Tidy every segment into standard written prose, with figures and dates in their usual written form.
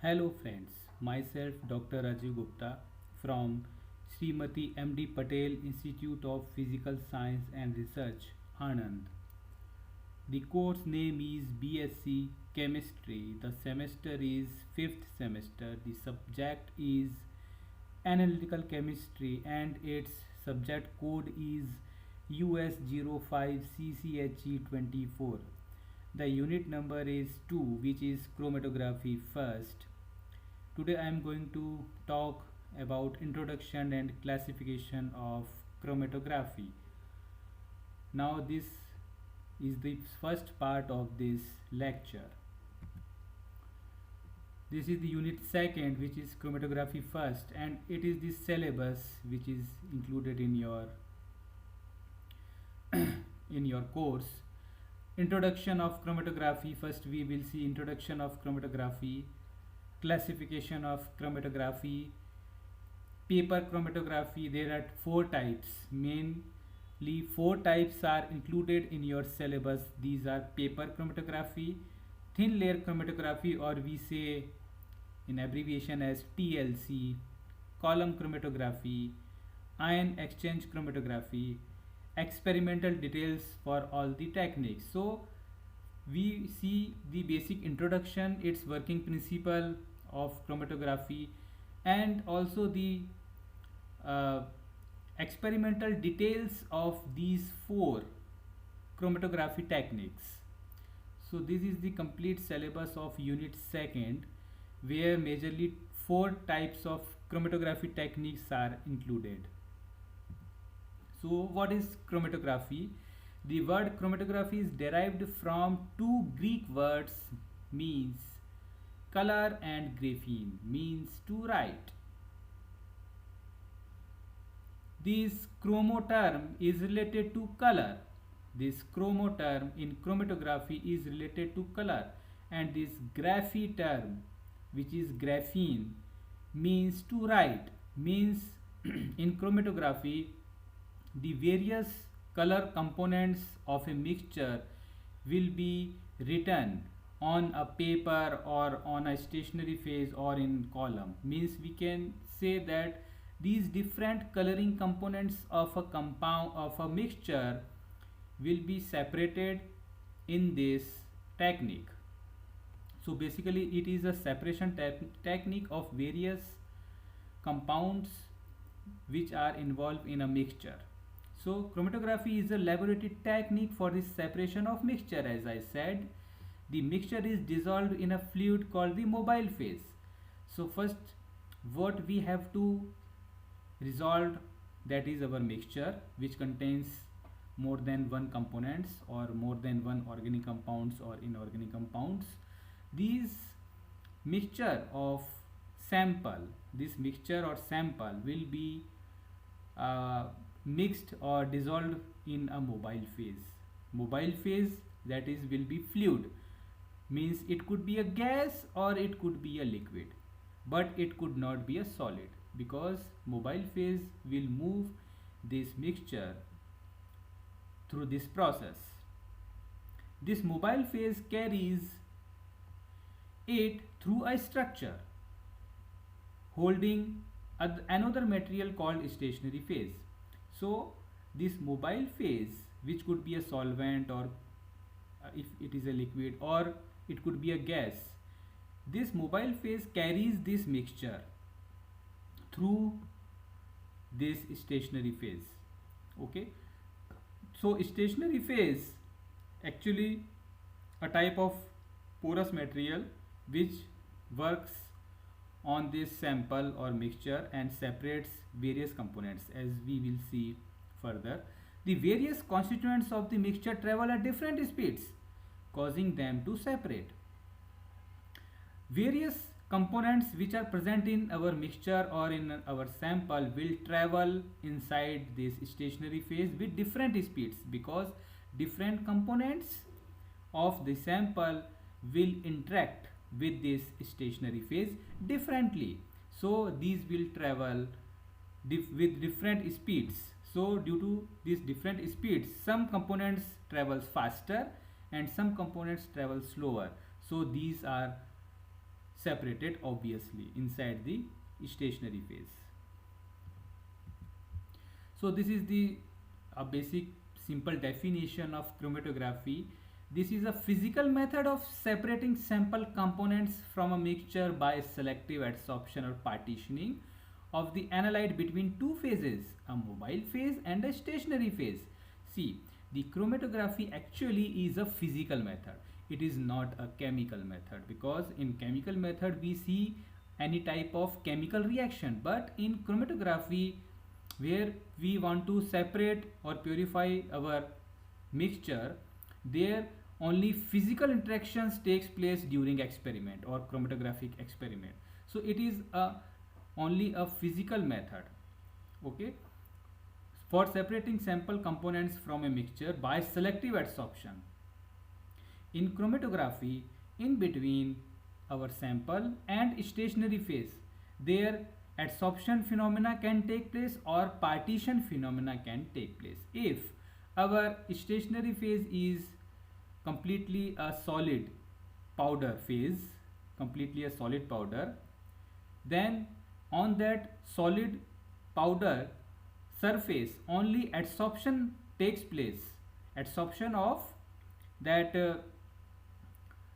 Hello friends, myself Dr. Rajiv Gupta from Srimati M.D. Patel Institute of Physical Science and Research, Anand. The course name is BSc Chemistry. The semester is 5th semester. The subject is Analytical Chemistry and its subject code is US05CCHE24. The unit number is 2, which is chromatography first. Today I am going to talk about introduction and classification of chromatography. Now this is the first part of this lecture. This is the unit second, which is chromatography first, and it is the syllabus which is included in your course. Introduction of chromatography. First we will see introduction of chromatography, classification of chromatography, paper chromatography. There are four types. Mainly four types are included in your syllabus. These are paper chromatography, thin layer chromatography, or we say in abbreviation as TLC, column chromatography, ion exchange chromatography, experimental details for all the techniques. So we see the basic introduction, its working principle of chromatography, and also the uh, experimental details of these four chromatography techniques. So this is the complete syllabus of unit second, where majorly four types of chromatography techniques are included. So what is chromatography? The word chromatography is derived from two Greek words, means color, and graphene, means to write. This chromo term is related to color. This chromo term in chromatography is related to color, and this graphy term, which is graphene, means to write. Means in chromatography, the various color components of a mixture will be written on a paper or on a stationary phase or in column. Means we can say that these different coloring components of a compound of a mixture will be separated in this technique. So basically it is a separation technique of various compounds which are involved in a mixture. So chromatography is a laboratory technique for the separation of mixture. As I said, the mixture is dissolved in a fluid called the mobile phase. So first what we have to resolve, that is our mixture, which contains more than one components or more than one organic compounds or inorganic compounds. These mixture of sample, this mixture or sample will be uh, mixed or dissolved in a mobile phase. Mobile phase, that is, will be fluid. Means it could be a gas or it could be a liquid, but it could not be a solid, because mobile phase will move this mixture through this process. This mobile phase carries it through a structure holding another material called stationary phase. So this mobile phase, which could be a solvent, or if it is a liquid, or it could be a gas, this mobile phase carries this mixture through this stationary phase. Okay, so stationary phase actually a type of porous material which works on this sample or mixture and separates various components, as we will see further. The various constituents of the mixture travel at different speeds, causing them to separate. Various components which are present in our mixture or in our sample will travel inside this stationary phase with different speeds, because different components of the sample will interact with this stationary phase differently. So these will travel with different speeds. So due to these different speeds, some components travels faster and some components travel slower. So these are separated obviously inside the stationary phase. So this is the basic simple definition of chromatography. This is a physical method of separating sample components from a mixture by selective adsorption or partitioning of the analyte between two phases, a mobile phase and a stationary phase. See, the chromatography actually is a physical method. It is not a chemical method, because in chemical method we see any type of chemical reaction, but in chromatography, where we want to separate or purify our mixture, there only physical interactions takes place during experiment or chromatographic experiment. So it is only a physical method. Okay, for separating sample components from a mixture by selective adsorption. In chromatography, in between our sample and stationary phase, there adsorption phenomena can take place or partition phenomena can take place. If our stationary phase is completely a solid powder phase, completely a solid powder, then on that solid powder surface only adsorption takes place. Adsorption of that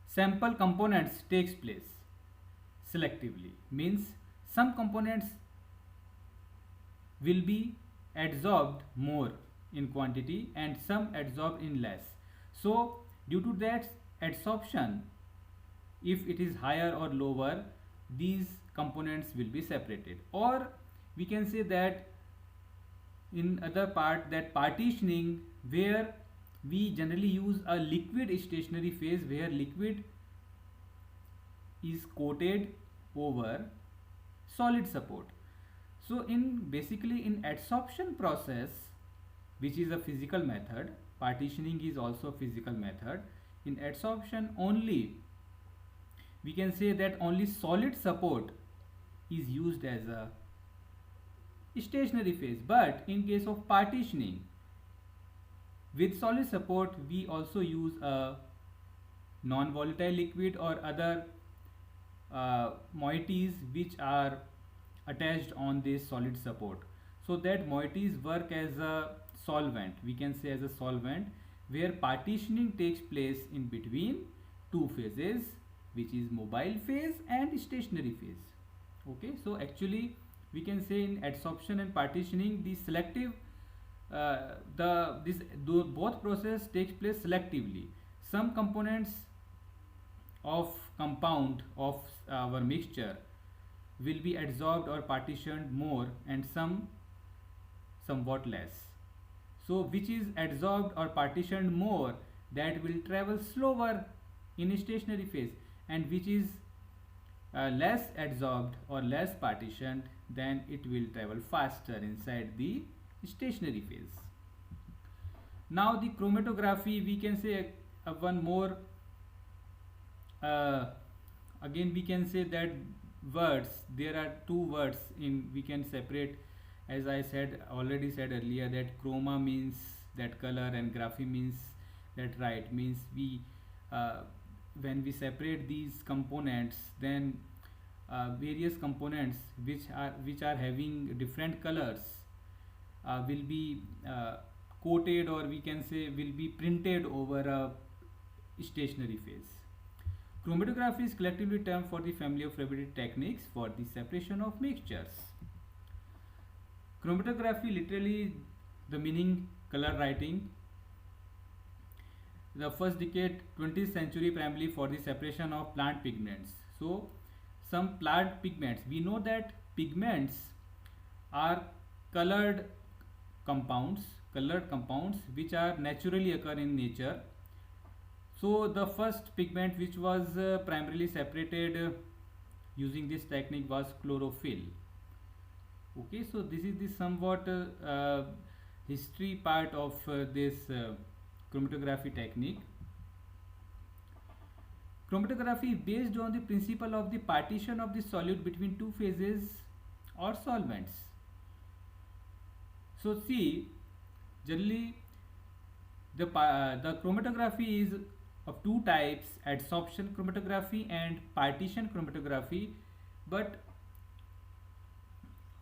sample components takes place selectively, means some components will be adsorbed more in quantity and some adsorbed in less. So due to that adsorption, if it is higher or lower, these components will be separated. Or we can say that in other part, that partitioning, where we generally use a liquid stationary phase, where liquid is coated over solid support. So in basically in adsorption process, which is a physical method, partitioning is also a physical method. In adsorption only, we can say that only solid support is used as a stationary phase. But in case of partitioning, with solid support we also use a non-volatile liquid or other moieties which are attached on this solid support. So that moieties work as a solvent, we can say as a solvent, where partitioning takes place in between two phases, which is mobile phase and stationary phase. Okay, so actually we can say in adsorption and partitioning, the selective both process takes place selectively. Some components of compound of our mixture will be adsorbed or partitioned more and some somewhat less. So which is adsorbed or partitioned more, that will travel slower in stationary phase, and which is less adsorbed or less partitioned, then it will travel faster inside the stationary phase. Now the chromatography, we can say one more again we can say that words, there are two words in we can separate, as I said already said earlier, that chroma means that color and graphy means that right, means we when we separate these components, then various components which are having different colors will be coated, or we can say will be printed over a stationary phase. Chromatography is collectively termed for the family of laboratory techniques for the separation of mixtures. Chromatography, literally the meaning color writing. The first decade 20th century primarily for the separation of plant pigments. So some plant pigments, we know that pigments are colored compounds which are naturally occur in nature. So the first pigment which was primarily separated using this technique was chlorophyll. Okay, so this is the somewhat history part of this chromatography technique. Chromatography is based on the principle of the partition of the solute between two phases or solvents. So see, generally the chromatography is of two types, adsorption chromatography and partition chromatography. But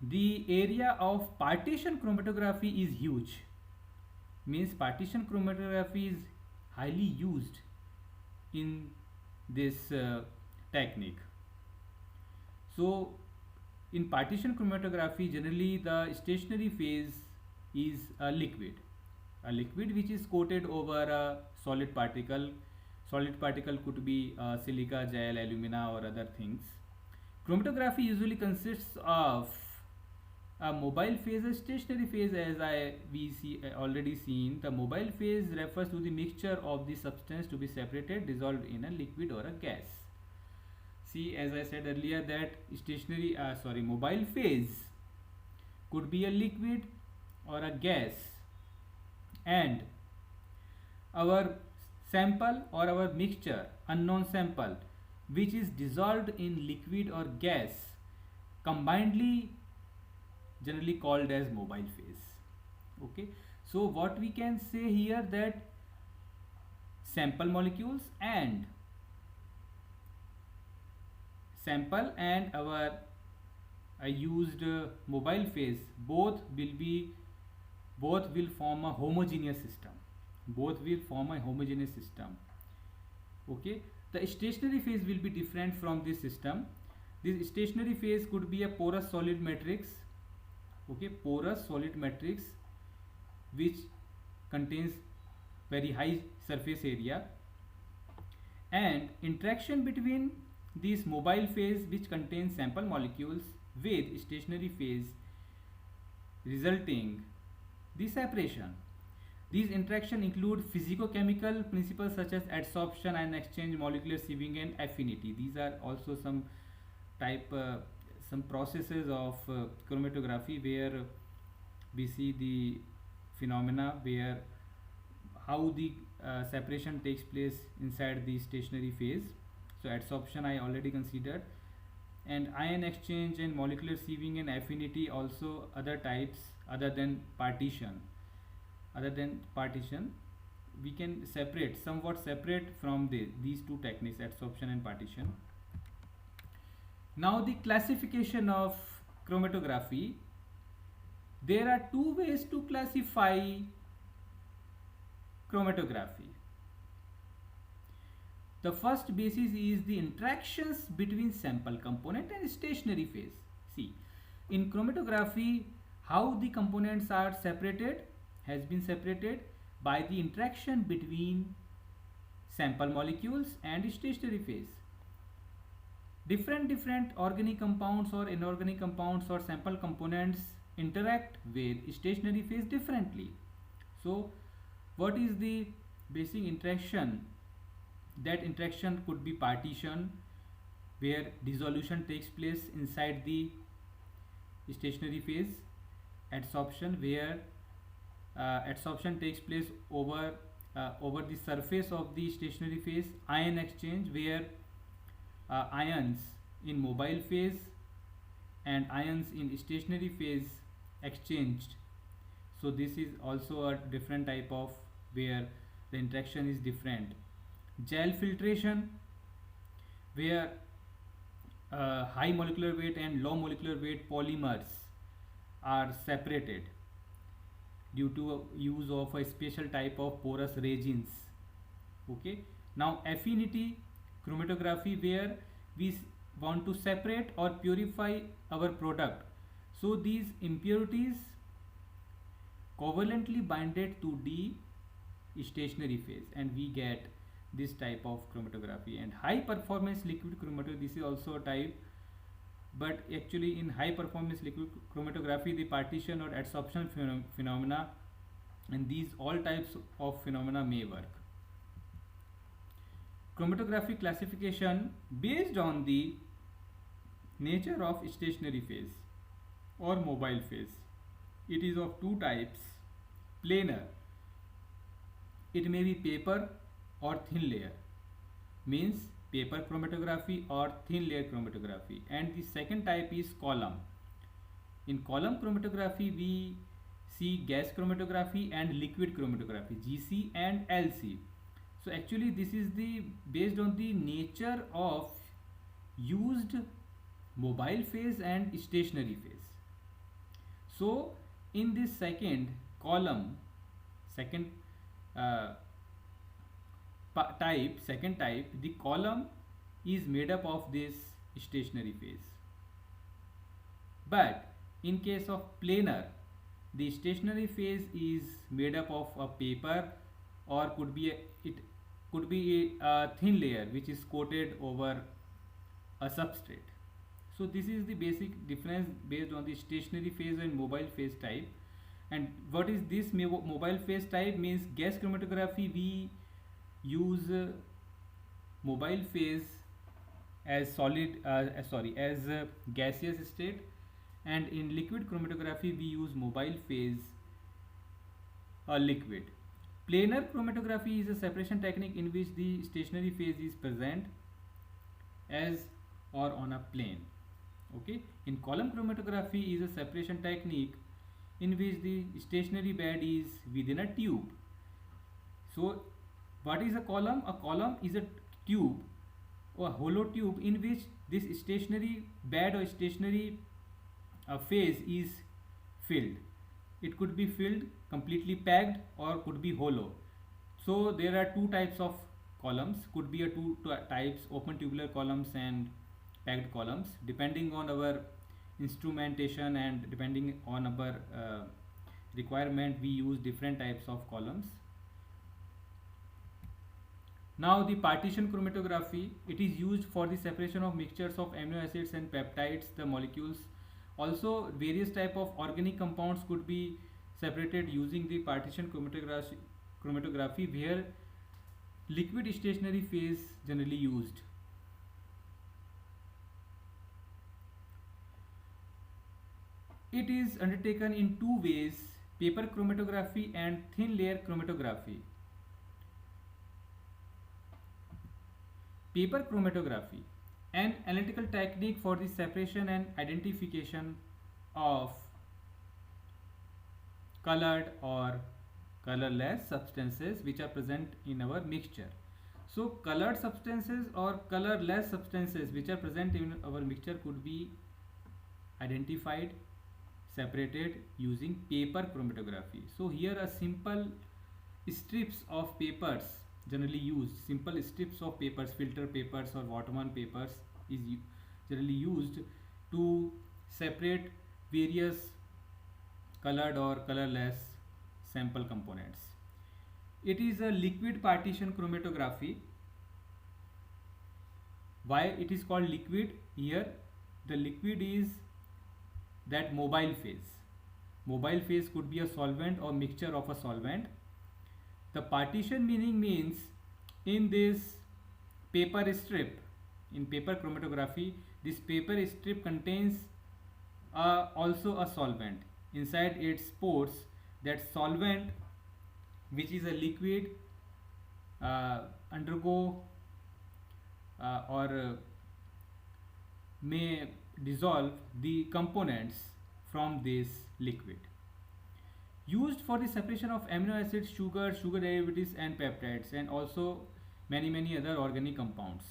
the area of partition chromatography is huge, means partition chromatography is highly used in this technique. So in partition chromatography, generally the stationary phase is a liquid which is coated over a solid particle. Solid particle could be silica, gel, alumina or other things. Chromatography usually consists of a mobile phase, a stationary phase. As we see already seen, the mobile phase refers to the mixture of the substance to be separated, dissolved in a liquid or a gas. See, as I said earlier, that mobile phase could be a liquid or a gas, and our sample or our mixture, unknown sample, which is dissolved in liquid or gas, combinedly generally called as mobile phase. Okay, so what we can say here, that sample molecules and our used mobile phase both will form a homogeneous system. Okay, the stationary phase will be different from this system. This stationary phase could be a porous solid matrix. Okay, porous solid matrix which contains very high surface area, and interaction between this mobile phase which contains sample molecules with stationary phase resulting the separation. These interactions include physicochemical principles such as adsorption, ion exchange, molecular sieving and affinity. These are also some processes of chromatography where we see the phenomena where how the separation takes place inside the stationary phase. So adsorption I already considered, and ion exchange and molecular sieving and affinity also other types other than partition. We can somewhat separate from these two techniques, adsorption and partition. Now the classification of chromatography. There are two ways to classify chromatography. The first basis is the interactions between sample component and stationary phase. See, in chromatography, how the components are separated has been separated by the interaction between sample molecules and stationary phase. Different organic compounds or inorganic compounds or sample components interact with stationary phase differently. So what is the basic interaction? That interaction could be partition, where dissolution takes place inside the stationary phase. Adsorption, where adsorption takes place over the surface of the stationary phase. Ion exchange, where ions in mobile phase and ions in stationary phase exchanged. So this is also a different type of where the interaction is different. Gel filtration, where high molecular weight and low molecular weight polymers are separated due to use of a special type of porous resins. Okay, now affinity chromatography, where we want to separate or purify our product, so these impurities covalently binded to the stationary phase and we get this type of chromatography. And high performance liquid chromatography, this is also a type, but actually in high performance liquid chromatography the partition or adsorption phenomena and these all types of phenomena may work. Chromatography classification based on the nature of stationary phase or mobile phase. It is of two types. Planar, it may be paper or thin layer, means paper chromatography or thin layer chromatography. And the second type is column. In column chromatography we see gas chromatography and liquid chromatography, GC and LC. So actually this is the based on the nature of used mobile phase and stationary phase. So in this second uh, second type, the column is made up of this stationary phase. But in case of planar, the stationary phase is made up of a paper, or it could be a thin layer which is coated over a substrate. So this is the basic difference based on the stationary phase and mobile phase type. And what is this mobile phase type means? Gas chromatography, we use mobile phase as gaseous state, and in liquid chromatography we use mobile phase liquid. Planar chromatography is a separation technique in which the stationary phase is present as or on a plane. Okay. In column chromatography is a separation technique in which the stationary bed is within a tube. So what is a column? A column is a tube or a hollow tube in which this stationary bed or stationary phase is filled. It could be filled, completely packed, or could be hollow. So there are two types of columns, could be a two types, open tubular columns and packed columns. Depending on our instrumentation and depending on our requirement, we use different types of columns. Now the partition chromatography, it is used for the separation of mixtures of amino acids and peptides, the molecules. Also various type of organic compounds could be separated using the partition chromatography, where liquid stationary phase generally used. It is undertaken in two ways: paper chromatography and thin layer chromatography. Paper chromatography, an analytical technique for the separation and identification of colored or colorless substances which are present in our mixture. So colored substances or colorless substances which are present in our mixture could be identified, separated using paper chromatography. So here a simple strips of papers generally used, simple strips of papers, filter papers or Waterman papers is generally used to separate various colored or colorless sample components. It is a liquid partition chromatography. Why it is called liquid? Here the liquid is that mobile phase. Mobile phase could be a solvent or mixture of a solvent. The partition means in this paper strip, in paper chromatography, this paper strip contains also a solvent. Inside its pores, that solvent, which is a liquid, undergo or may dissolve the components from this liquid. Used for the separation of amino acids, sugar derivatives and peptides, and also many other organic compounds.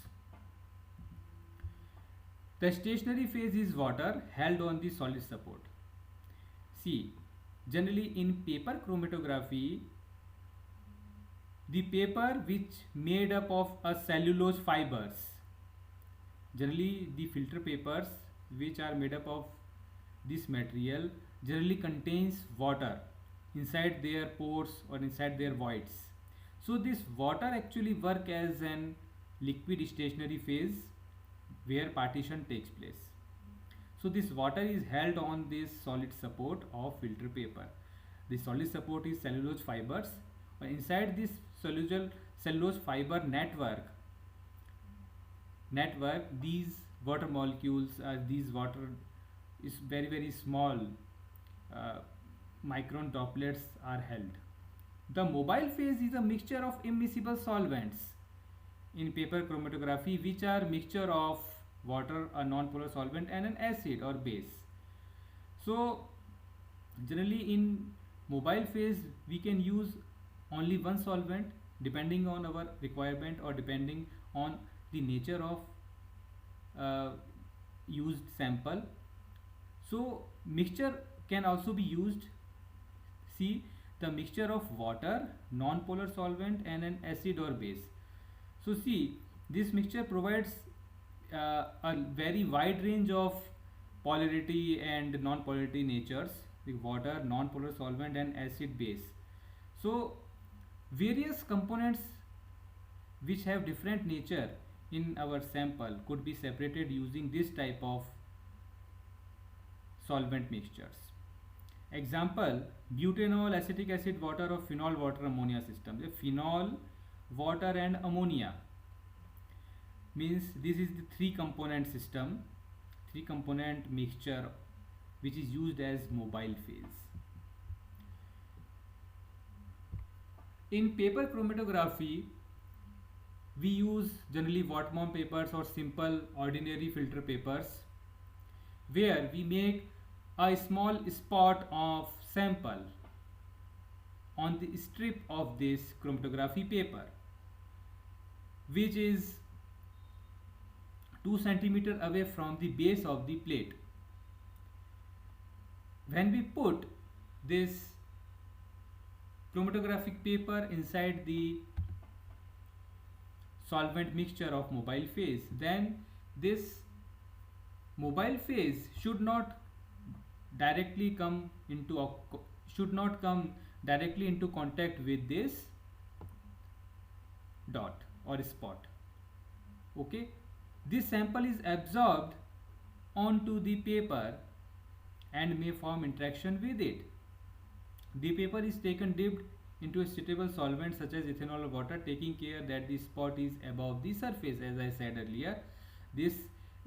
The stationary phase is water held on the solid support. See, generally in paper chromatography, the paper which made up of a cellulose fibers, generally the filter papers which are made up of this material generally contains water inside their pores or inside their voids. So this water actually work as an liquid stationary phase where partition takes place. So this water is held on this solid support of filter paper. The solid support is cellulose fibers. Inside this cellulose fiber network, these water molecules, these water is very small micron droplets are held. The mobile phase is a mixture of immiscible solvents in paper chromatography, which are mixture of water, a non-polar solvent, and an acid or base. So generally in mobile phase we can use only one solvent, depending on our requirement or depending on the nature of used sample. So mixture can also be used. See, the mixture of water, non-polar solvent and an acid or base. So see, this mixture provides a very wide range of polarity and non-polarity natures, the water, non-polar solvent and acid base. So various components which have different nature in our sample could be separated using this type of solvent mixtures. Example, butanol, acetic acid, water or phenol, water, ammonia system. The phenol, water and ammonia means this is the three component system, three component mixture which is used as mobile phase. In paper chromatography, we use generally Whatmom papers or simple ordinary filter papers, where we make a small spot of sample on the strip of this chromatography paper, which is 2 centimeter away from the base of the plate. When we put this chromatographic paper inside the solvent mixture of mobile phase, then this mobile phase should not directly come into contact with this dot or spot. Okay, this sample is absorbed onto the paper and may form interaction with it. The paper is taken dipped into a suitable solvent such as ethanol or water, taking care that the spot is above the surface. As I said earlier, this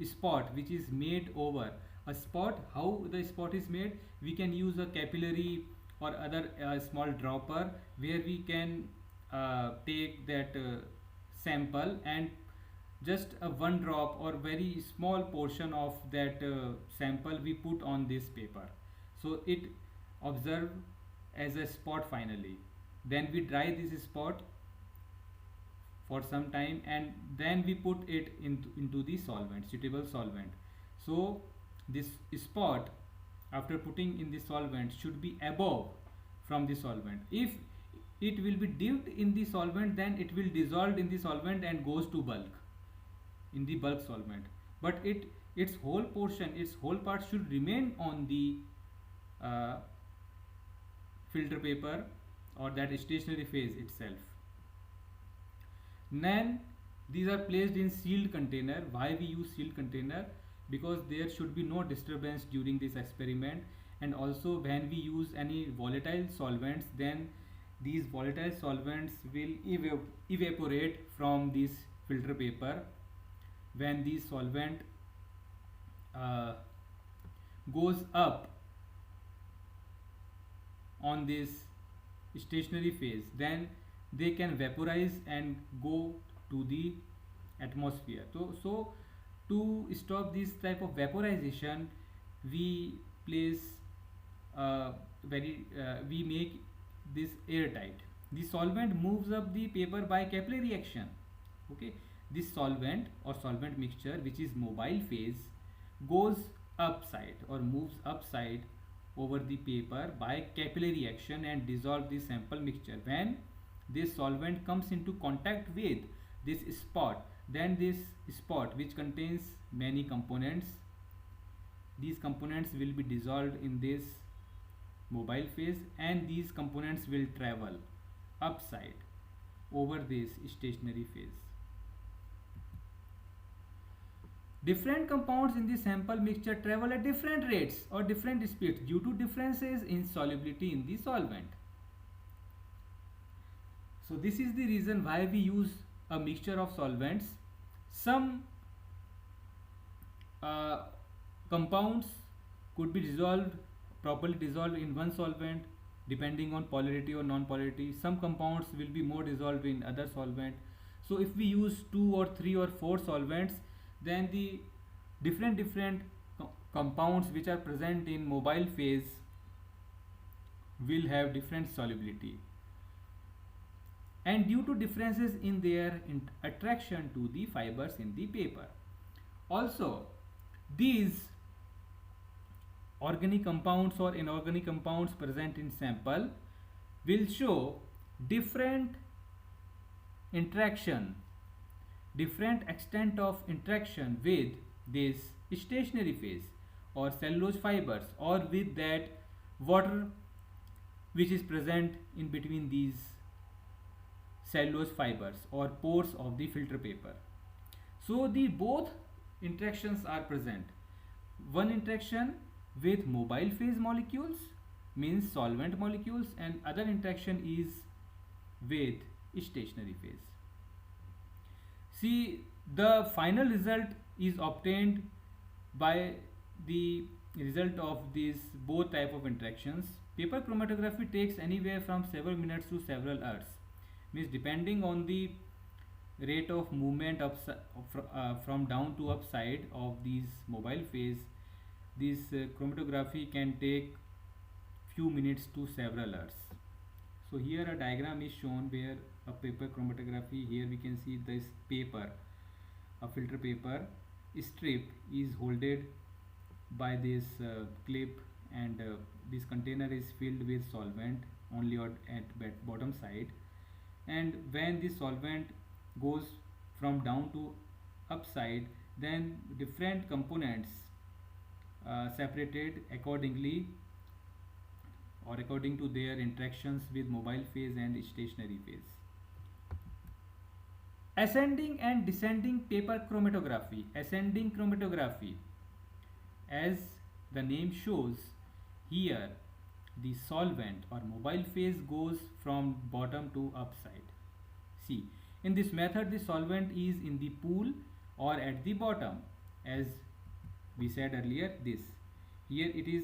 spot which is made over a spot, how the spot is made, we can use a capillary or other small dropper, where we can take that sample and just a one drop or very small portion of that sample we put on this paper, so it observe as a spot finally. Then we dry this spot for some time and then we put it into the solvent, suitable solvent. So this spot, after putting in the solvent, should be above from the solvent. If it will be dipped in the solvent, then it will dissolve in the solvent and goes to bulk in the bulk solvent, but its whole portion, its whole part should remain on the filter paper or that stationary phase itself. Then these are placed in sealed container. Why we use sealed container? Because there should be no disturbance during this experiment, and also when we use any volatile solvents, then these volatile solvents will evaporate from this filter paper. When the solvent goes up on this stationary phase, then they can vaporize and go to the atmosphere. So to stop this type of vaporization, we place we make this airtight. The solvent moves up the paper by capillary action. Okay, this solvent or solvent mixture, which is mobile phase, goes upside or moves upside over the paper by capillary action and dissolve the sample mixture. When this solvent comes into contact with this spot, then this spot, which contains many components, these components will be dissolved in this mobile phase, and these components will travel upside over this stationary phase. Different compounds in the sample mixture travel at different rates or different speeds due to differences in solubility in the solvent. So this is the reason why we use a mixture of solvents. Some compounds could be properly dissolved in one solvent depending on polarity or non-polarity. Some compounds will be more dissolved in other solvent. So if we use 2 or 3 or 4 solvents, then the different compounds which are present in mobile phase will have different solubility. and due to differences in their attraction to the fibers in the paper. Also, these organic compounds or inorganic compounds present in sample will show different interaction, different extent of interaction with this stationary phase or cellulose fibers, or with that water which is present in between these cellulose fibers or pores of the filter paper. So the both interactions are present. One interaction with mobile phase molecules, means solvent molecules, and other interaction is with stationary phase. See, the final result is obtained by the result of these both type of interactions. Paper chromatography takes anywhere from several minutes to several hours, means depending on the rate of movement of from down to upside of these mobile phase, this chromatography can take few minutes to several hours. So here a diagram is shown where a paper chromatography, here we can see this paper, a filter paper strip is holded by this clip, and this container is filled with solvent only at bottom side, and when this solvent goes from down to upside, then different components separated accordingly or according to their interactions with mobile phase and stationary phase. Ascending and descending paper chromatography. Ascending chromatography, as the name shows, here the solvent or mobile phase goes from bottom to upside. See, in this method the solvent is in the pool or at the bottom, as we said earlier. This here it is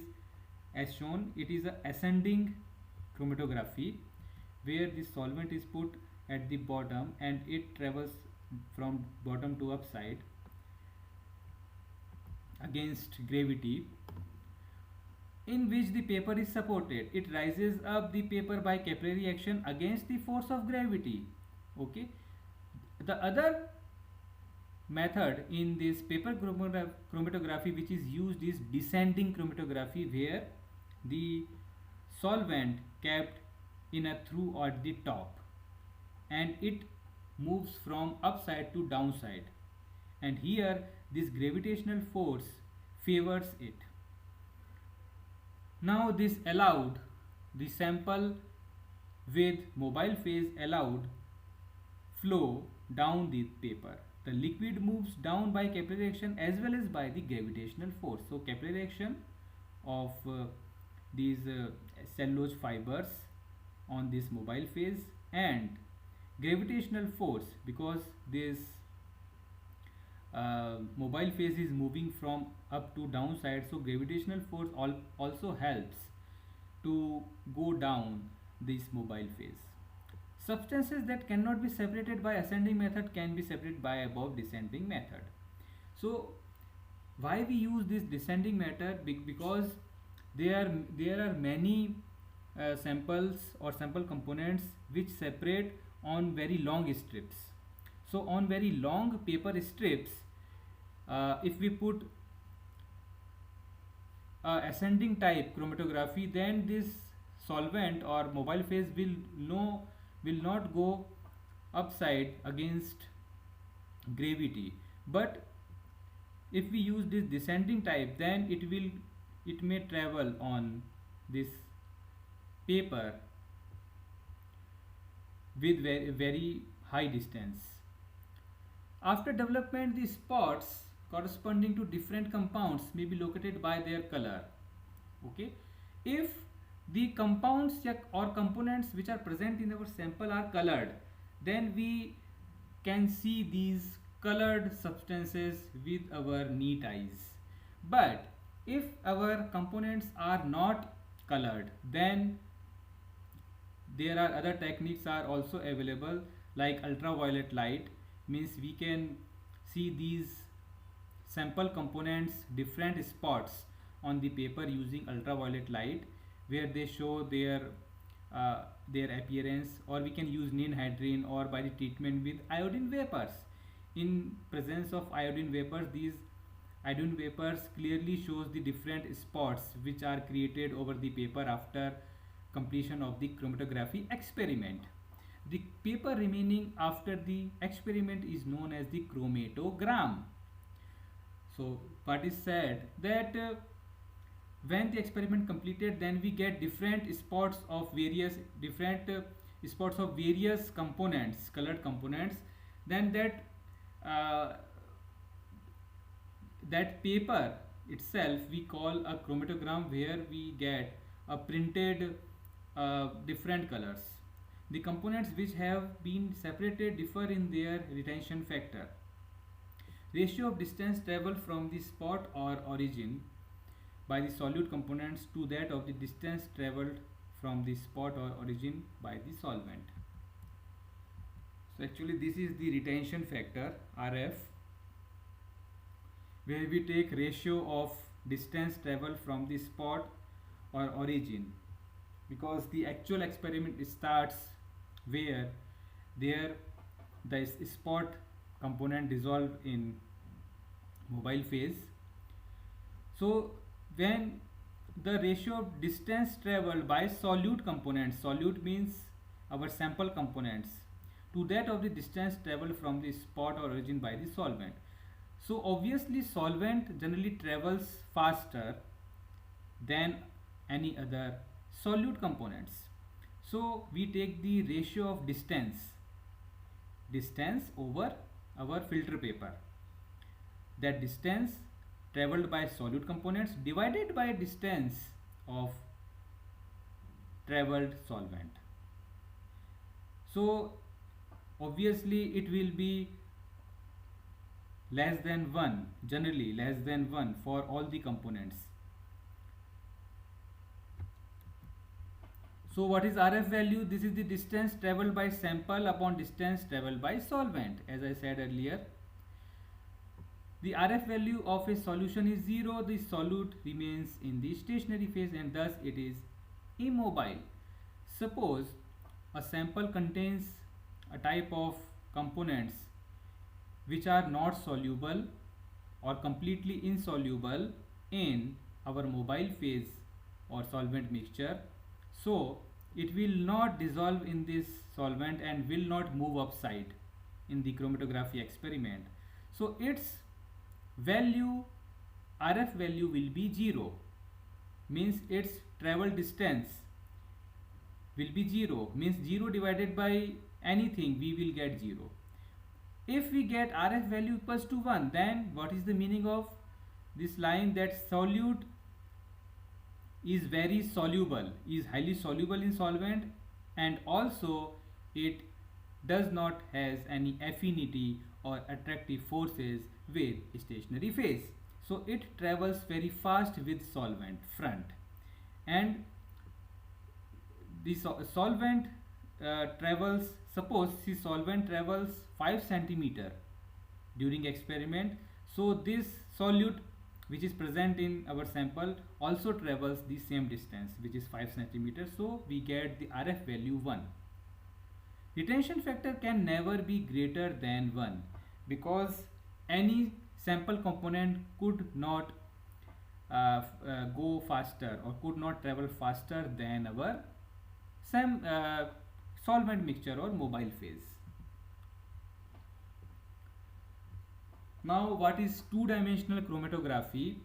as shown, it is a ascending chromatography where the solvent is put at the bottom and it travels from bottom to upside against gravity, in which the paper is supported. It rises up the paper by capillary action against the force of gravity. Okay. The other method in this paper chromatography which is used is descending chromatography, where the solvent kept in a through at the top and it moves from upside to downside, and here this gravitational force favors it. Now this allowed the sample with mobile phase allowed flow down the paper. The liquid moves down by capillary action as well as by the gravitational force. So capillary action of these cellulose fibers on this mobile phase, and gravitational force, because this mobile phase is moving from up to downside, so gravitational force also helps to go down this mobile phase. Substances that cannot be separated by ascending method can be separated by above descending method. So why we use this descending method? Because there are many samples or sample components which separate on very long strips. So on very long paper strips, if we put ascending type chromatography, then this solvent or mobile phase will not go upside against gravity. But if we use this descending type, then it may travel on this paper with very high distance. After development, the spots corresponding to different compounds may be located by their color. Okay, if the compounds or components which are present in our sample are colored, then we can see these colored substances with our neat eyes. But if our components are not colored, then there are other techniques are also available, like ultraviolet light, means we can see these sample components different spots on the paper using ultraviolet light, where they show their their appearance, or we can use ninhydrin, or by the treatment with iodine vapors. In presence of iodine vapors, these iodine vapors clearly shows the different spots which are created over the paper after completion of the chromatography experiment. The paper remaining after the experiment is known as the chromatogram. So what is said that when the experiment completed, then we get different spots of various different spots of various components, colored components. Then uh, that paper itself we call a chromatogram, where we get a printed different colors. The components which have been separated differ in their retention factor, ratio of distance traveled from the spot or origin by the solute components to that of the distance traveled from the spot or origin by the solvent. So actually this is the retention factor RF, where we take ratio of distance traveled from the spot or origin, because the actual experiment starts where there the spot component dissolved in mobile phase. So when the ratio of distance traveled by solute components, solute means our sample components, to that of the distance traveled from the spot or origin by the solvent. So obviously solvent generally travels faster than any other solute components. So we take the ratio of distance over our filter paper, that distance traveled by solute components divided by distance of traveled solvent. So obviously it will be less than 1, generally less than 1 for all the components. So what is RF value? This is the distance traveled by sample upon distance traveled by solvent, as I said earlier. The RF value of a solution is 0. The solute remains in the stationary phase and thus it is immobile. Suppose a sample contains a type of components which are not soluble or completely insoluble in our mobile phase or solvent mixture. So it will not dissolve in this solvent and will not move upside in the chromatography experiment. So its value, RF value, will be 0, means its travel distance will be 0, means 0 divided by anything we will get 0. If we get RF value equals to 1, then what is the meaning of this line? That solute is very soluble, is highly soluble in solvent, and also it does not has any affinity or attractive forces with stationary phase. So it travels very fast with solvent front, and the solvent travels, suppose the solvent travels 5 centimeter during experiment. So this solute which is present in our sample also travels the same distance, which is 5 centimeters. So we get the RF value 1. Retention factor can never be greater than 1, because any sample component could not go faster or could not travel faster than our solvent mixture or mobile phase. Now what is two-dimensional chromatography?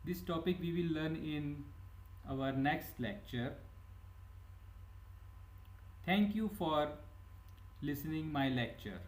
This topic we will learn in our next lecture. Thank you for listening my lecture.